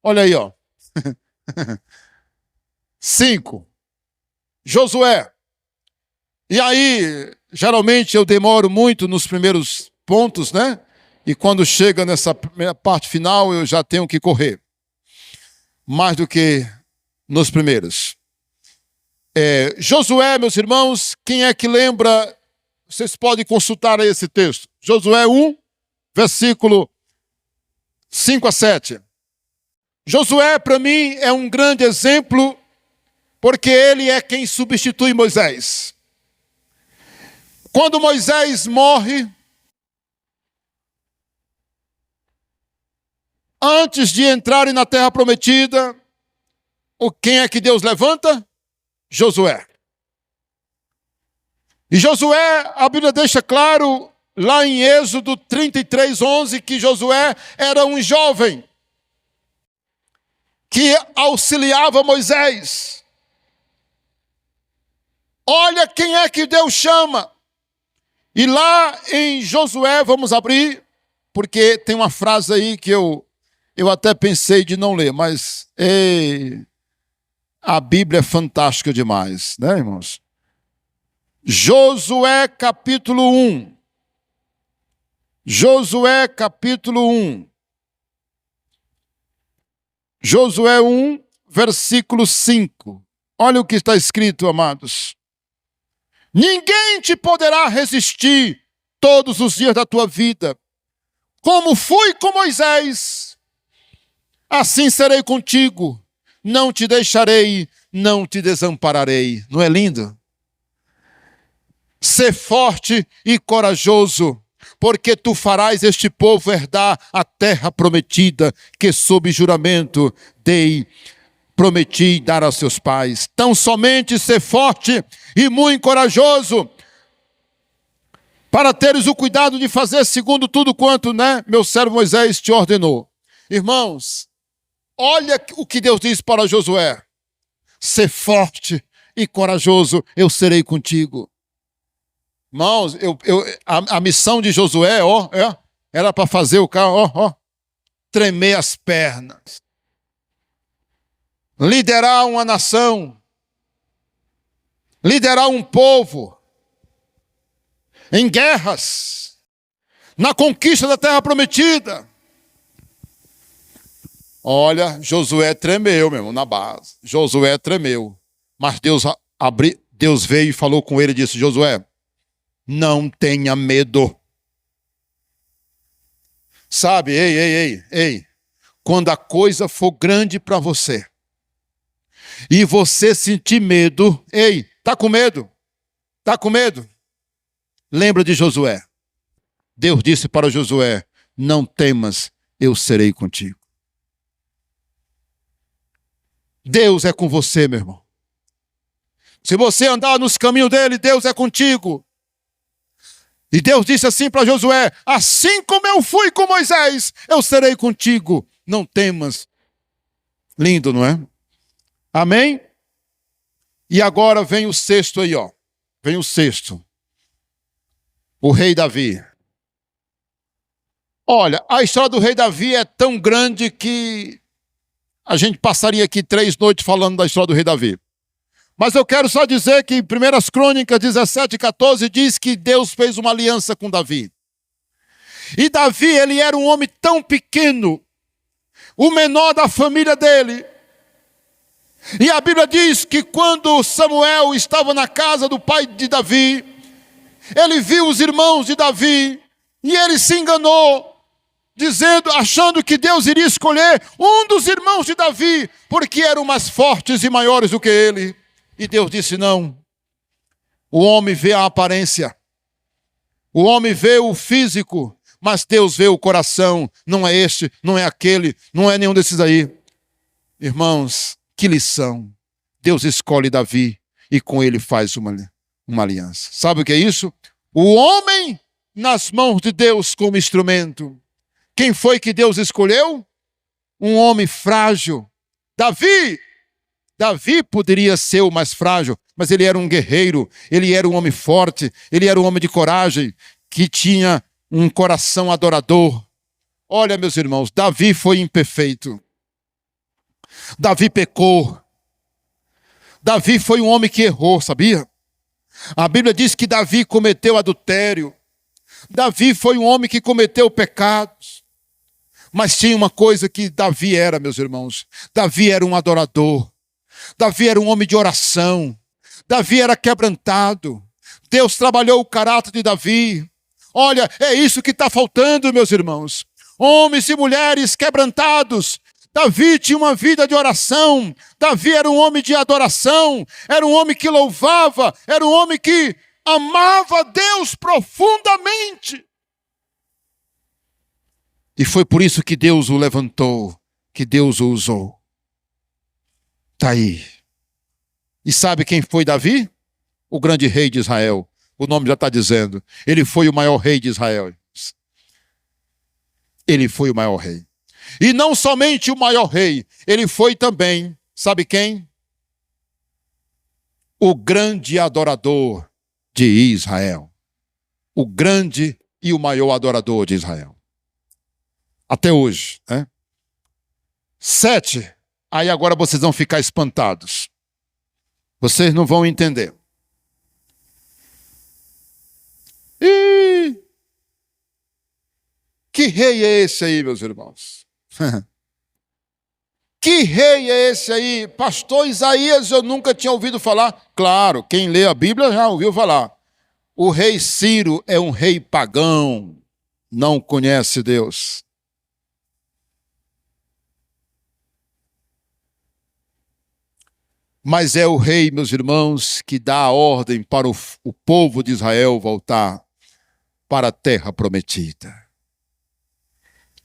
Olha aí, ó. 5. Josué. E aí, geralmente eu demoro muito nos primeiros pontos, né? E quando chega nessa parte final, eu já tenho que correr. Mais do que nos primeiros. Josué, meus irmãos, quem é que lembra? Vocês podem consultar aí esse texto. Josué 1, versículo 5 a 7. Josué, para mim, é um grande exemplo, porque ele é quem substitui Moisés. Quando Moisés morre, antes de entrarem na terra prometida, quem é que Deus levanta? Josué. E Josué, a Bíblia deixa claro, lá em Êxodo 33:11, que Josué era um jovem que auxiliava Moisés. Olha quem é que Deus chama. E lá em Josué, vamos abrir, porque tem uma frase aí que eu até pensei de não ler, mas a Bíblia é fantástica demais, né, irmãos? Josué capítulo 1. Josué capítulo 1. Josué 1, versículo 5. Olha o que está escrito, amados. Ninguém te poderá resistir todos os dias da tua vida. Como fui com Moisés, assim serei contigo. Não te deixarei, não te desampararei. Não é lindo? Sê forte e corajoso, porque tu farás este povo herdar a terra prometida, que sob juramento prometi dar aos seus pais. Tão somente ser forte e muito corajoso, para teres o cuidado de fazer segundo tudo quanto, meu servo Moisés te ordenou. Irmãos, olha o que Deus diz para Josué. Ser forte e corajoso, eu serei contigo. Irmãos, a missão de Josué, era para fazer o cara, tremer as pernas. Liderar uma nação. Liderar um povo. Em guerras. Na conquista da terra prometida. Olha, Josué tremeu, meu irmão, na base. Josué tremeu. Mas Deus veio e falou com ele e disse: Josué, não tenha medo. Sabe, ei. Quando a coisa for grande para você e você sentir medo, tá com medo? Tá com medo? Lembra de Josué. Deus disse para Josué: não temas, eu serei contigo. Deus é com você, meu irmão. Se você andar nos caminhos dele, Deus é contigo. E Deus disse assim para Josué: assim como eu fui com Moisés, eu serei contigo. Não temas. Lindo, não é? Amém? E agora vem o sexto aí, ó. Vem o sexto. O rei Davi. Olha, a história do rei Davi é tão grande que a gente passaria aqui 3 noites falando da história do rei Davi. Mas eu quero só dizer que em 1 Crônicas 17:14 diz que Deus fez uma aliança com Davi. E Davi, ele era um homem tão pequeno, o menor da família dele. E a Bíblia diz que quando Samuel estava na casa do pai de Davi, ele viu os irmãos de Davi e ele se enganou, achando que Deus iria escolher um dos irmãos de Davi, porque eram mais fortes e maiores do que ele. E Deus disse não. O homem vê a aparência, o homem vê o físico, mas Deus vê o coração. Não é este, não é aquele, não é nenhum desses aí. Irmãos, que lição. Deus escolhe Davi e com ele faz uma aliança. Sabe o que é isso? O homem nas mãos de Deus como instrumento. Quem foi que Deus escolheu? Um homem frágil. Davi poderia ser o mais frágil, mas ele era um guerreiro, ele era um homem forte, ele era um homem de coragem, que tinha um coração adorador. Olha, meus irmãos, Davi foi imperfeito. Davi pecou. Davi foi um homem que errou, sabia? A Bíblia diz que Davi cometeu adultério. Davi foi um homem que cometeu pecados. Mas tinha uma coisa que Davi era, meus irmãos. Davi era um adorador. Davi era um homem de oração. Davi era quebrantado. Deus trabalhou o caráter de Davi. Olha, é isso que está faltando, meus irmãos. Homens e mulheres quebrantados. Davi tinha uma vida de oração. Davi era um homem de adoração. Era um homem que louvava. Era um homem que amava Deus profundamente. E foi por isso que Deus o levantou, que Deus o usou. Está aí. E sabe quem foi Davi? O grande rei de Israel. O nome já está dizendo. Ele foi o maior rei de Israel. Ele foi o maior rei. E não somente o maior rei, ele foi também, sabe quem? O grande adorador de Israel. O grande e o maior adorador de Israel. Até hoje, né? 7. Aí agora vocês vão ficar espantados. Vocês não vão entender. Que rei é esse aí, meus irmãos? Que rei é esse aí? Pastor Isaías, eu nunca tinha ouvido falar. Claro, quem lê a Bíblia já ouviu falar. O rei Ciro é um rei pagão, não conhece Deus. Mas é o rei, meus irmãos, que dá a ordem para o povo de Israel voltar para a terra prometida.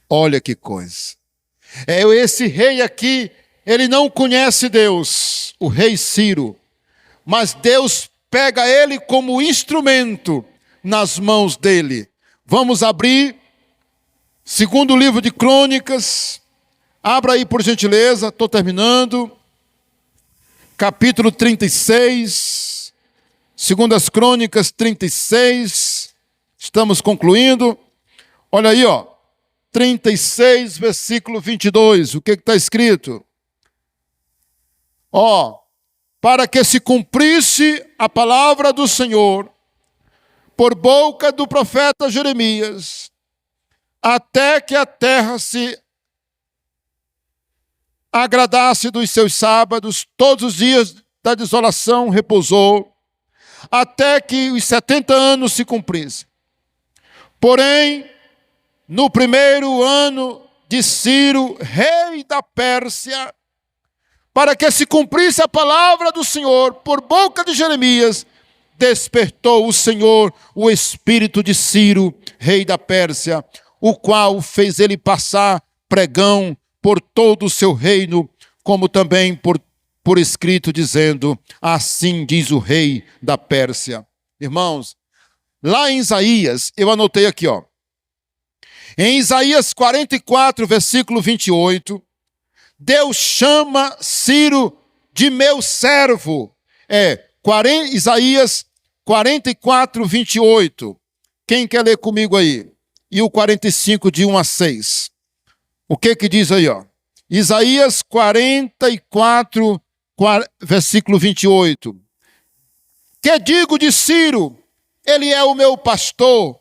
Olha que coisa. É esse rei aqui, ele não conhece Deus, o rei Ciro. Mas Deus pega ele como instrumento nas mãos dele. Vamos abrir, segundo livro de Crônicas. Abra aí por gentileza, estou terminando. Capítulo 36, segundas Crônicas 36. Estamos concluindo. Olha aí, ó. 36, versículo 22, o que está escrito? Para que se cumprisse a palavra do Senhor, por boca do profeta Jeremias, até que a terra se agradasse dos seus sábados, todos os dias da desolação repousou, até que os 70 anos se cumprissem. Porém, no primeiro ano de Ciro, rei da Pérsia, para que se cumprisse a palavra do Senhor por boca de Jeremias, despertou o Senhor o espírito de Ciro, rei da Pérsia, o qual fez ele passar pregão por todo o seu reino, como também por escrito, dizendo, assim diz o rei da Pérsia. Irmãos, lá em Isaías, eu anotei aqui, em Isaías 44, versículo 28, Deus chama Ciro de meu servo. Isaías 44, 28. Quem quer ler comigo aí? E o 45, de 1 a 6. O que diz aí, Isaías 44, versículo 28. Que digo de Ciro? Ele é o meu pastor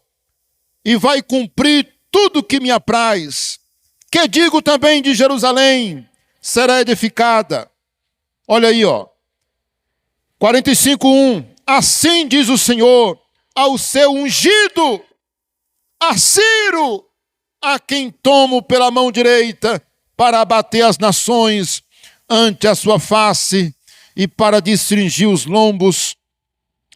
e vai cumprir tudo que me apraz. Que digo também de Jerusalém, será edificada. Olha aí, ó. 45:1. Assim diz o Senhor ao seu ungido, a Ciro, a quem tomo pela mão direita, para abater as nações ante a sua face, e para destringir os lombos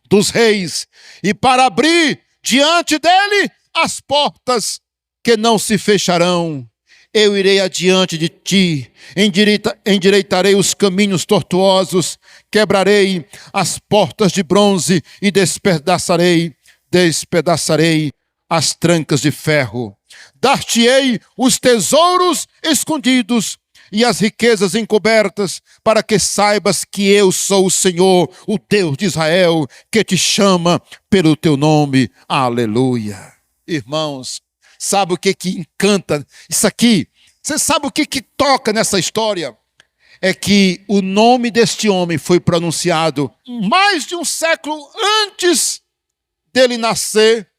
dos reis, e para abrir diante dele as portas que não se fecharão. Eu irei adiante de ti, endireitarei os caminhos tortuosos, quebrarei as portas de bronze e despedaçarei as trancas de ferro. Dar-te-ei os tesouros escondidos e as riquezas encobertas, para que saibas que eu sou o Senhor, o Deus de Israel, que te chama pelo teu nome. Aleluia. Irmãos, sabe o que encanta isso aqui? Você sabe o que toca nessa história? É que o nome deste homem foi pronunciado mais de um século antes dele nascer.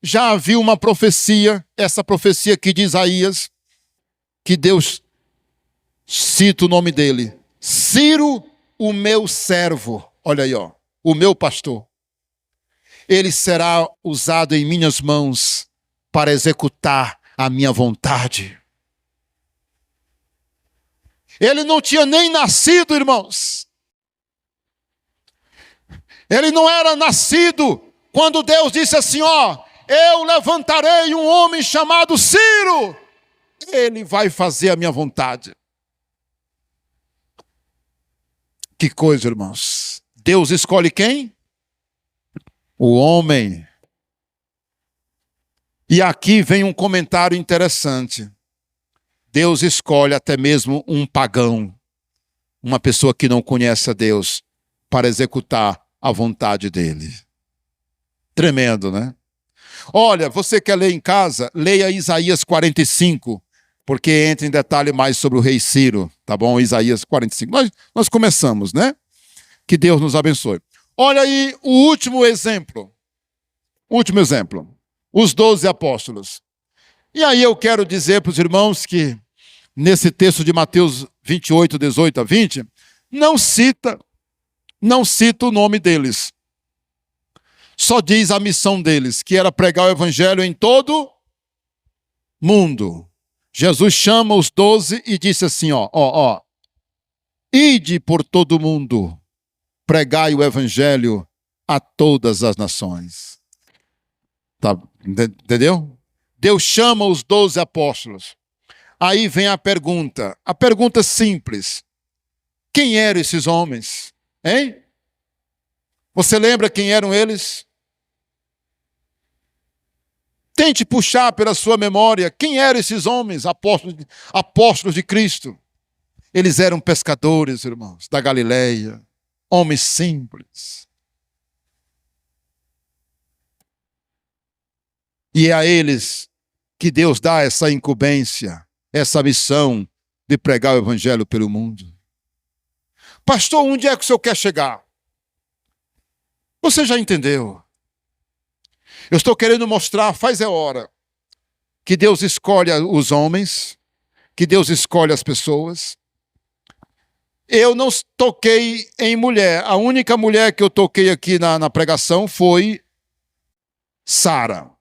Já havia uma profecia, essa profecia aqui de Isaías, que Deus cita o nome dele. Ciro, o meu servo. Olha aí, ó, o meu pastor. Ele será usado em minhas mãos para executar a minha vontade. Ele não tinha nem nascido, irmãos. Ele não era nascido quando Deus disse assim, ó, eu levantarei um homem chamado Ciro. Ele vai fazer a minha vontade. Que coisa, irmãos. Deus escolhe quem? O homem. E aqui vem um comentário interessante. Deus escolhe até mesmo um pagão, uma pessoa que não conhece a Deus, para executar a vontade dele. Tremendo, né? Olha, você quer ler em casa? Leia Isaías 45, porque entra em detalhe mais sobre o rei Ciro, tá bom? Isaías 45. Nós começamos, né? Que Deus nos abençoe. Olha aí o último exemplo. Último exemplo. Os 12 apóstolos. E aí eu quero dizer para os irmãos que nesse texto de Mateus 28, 18 a 20, não cita o nome deles. Só diz a missão deles, que era pregar o evangelho em todo mundo. Jesus chama os 12 e disse assim, ó, ide por todo mundo, pregai o evangelho a todas as nações. Tá, entendeu? Deus chama os 12 apóstolos. Aí vem a pergunta simples. Quem eram esses homens? Hein? Você lembra quem eram eles? Tente puxar pela sua memória quem eram esses homens, apóstolos de Cristo. Eles eram pescadores, irmãos, da Galileia, homens simples. E é a eles que Deus dá essa incumbência, essa missão de pregar o evangelho pelo mundo. Pastor, onde é que o senhor quer chegar? Você já entendeu? Eu estou querendo mostrar, faz é hora, que Deus escolhe os homens, que Deus escolhe as pessoas. Eu não toquei em mulher. A única mulher que eu toquei aqui na pregação foi Sara.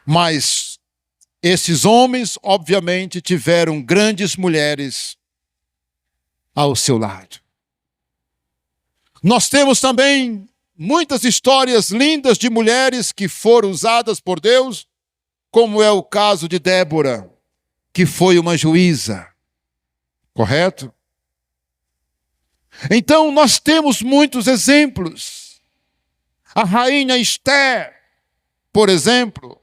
Mas esses homens, obviamente, tiveram grandes mulheres ao seu lado. Nós temos também muitas histórias lindas de mulheres que foram usadas por Deus, como é o caso de Débora, que foi uma juíza. Correto? Então, nós temos muitos exemplos. A rainha Esther, por exemplo,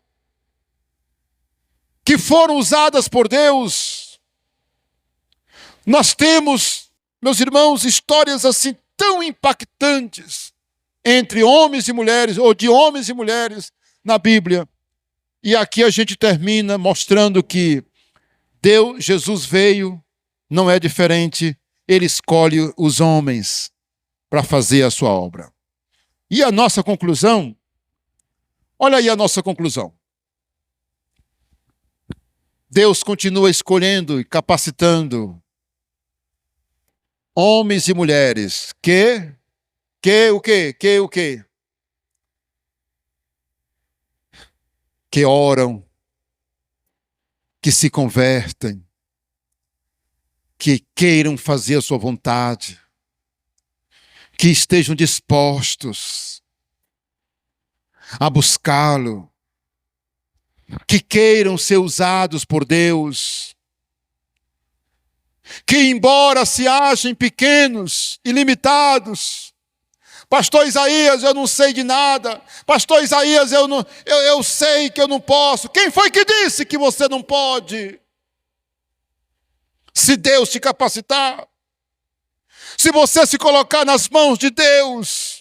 que foram usadas por Deus. Nós temos, meus irmãos, histórias assim tão impactantes entre homens e mulheres, ou de homens e mulheres na Bíblia. E aqui a gente termina mostrando que Jesus veio, não é diferente, ele escolhe os homens para fazer a sua obra. E a nossa conclusão? Olha aí a nossa conclusão. Deus continua escolhendo e capacitando homens e mulheres o quê? Que oram, que se convertem, que queiram fazer a sua vontade, que estejam dispostos a buscá-lo, que queiram ser usados por Deus, que embora se achem pequenos e limitados, pastor Isaías, eu não sei de nada, pastor Isaías, eu sei que eu não posso. Quem foi que disse que você não pode? Se Deus te capacitar, se você se colocar nas mãos de Deus.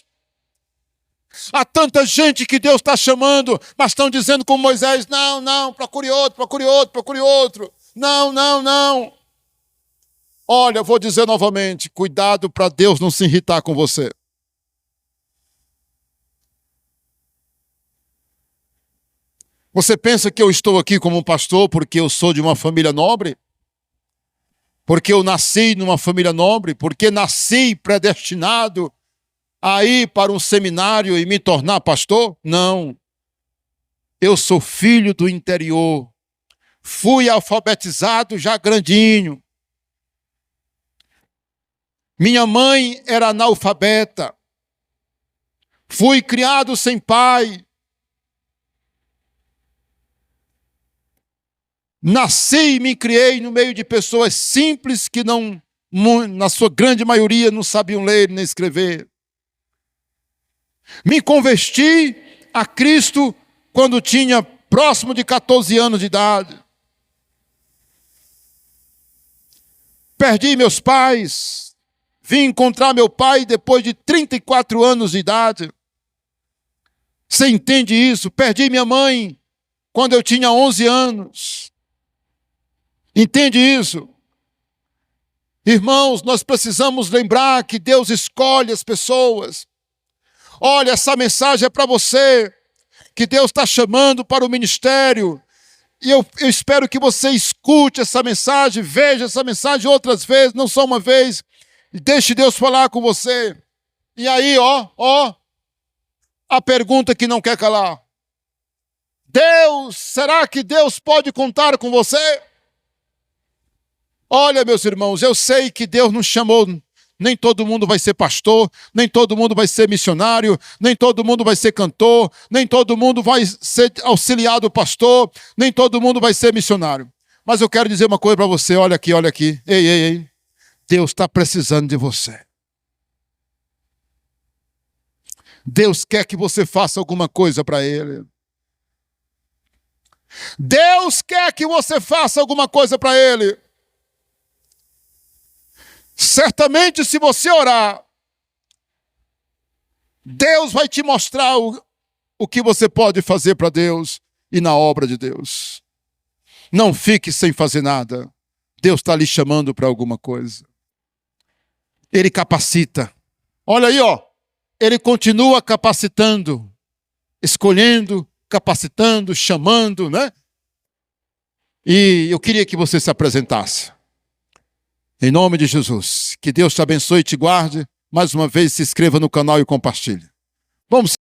Há tanta gente que Deus está chamando, mas estão dizendo como Moisés, não, procure outro. Não. Olha, eu vou dizer novamente, cuidado para Deus não se irritar com você. Você pensa que eu estou aqui como um pastor porque eu sou de uma família nobre? Porque eu nasci numa família nobre? Porque nasci predestinado a ir para um seminário e me tornar pastor? Não. Eu sou filho do interior. Fui alfabetizado já grandinho. Minha mãe era analfabeta. Fui criado sem pai. Nasci e me criei no meio de pessoas simples que não, na sua grande maioria, não sabiam ler nem escrever. Me converti a Cristo quando tinha próximo de 14 anos de idade. Perdi meus pais. Vim encontrar meu pai depois de 34 anos de idade. Você entende isso? Perdi minha mãe quando eu tinha 11 anos. Entende isso? Irmãos, nós precisamos lembrar que Deus escolhe as pessoas. Olha, essa mensagem é para você, que Deus está chamando para o ministério. E eu espero que você escute essa mensagem, veja essa mensagem outras vezes, não só uma vez. E deixe Deus falar com você. E aí, a pergunta que não quer calar. Será que Deus pode contar com você? Olha, meus irmãos, eu sei que Deus nos chamou, nem todo mundo vai ser pastor, nem todo mundo vai ser missionário, nem todo mundo vai ser cantor, nem todo mundo vai ser auxiliar do pastor, nem todo mundo vai ser missionário. Mas eu quero dizer uma coisa para você, olha aqui. Ei. Deus está precisando de você. Deus quer que você faça alguma coisa para Ele. Deus quer que você faça alguma coisa para Ele. Certamente, se você orar, Deus vai te mostrar o que você pode fazer para Deus e na obra de Deus. Não fique sem fazer nada. Deus está lhe chamando para alguma coisa. Ele capacita. Olha aí, Ele continua capacitando, escolhendo, capacitando, chamando, né? E eu queria que você se apresentasse. Em nome de Jesus, que Deus te abençoe e te guarde. Mais uma vez, se inscreva no canal e compartilhe. Vamos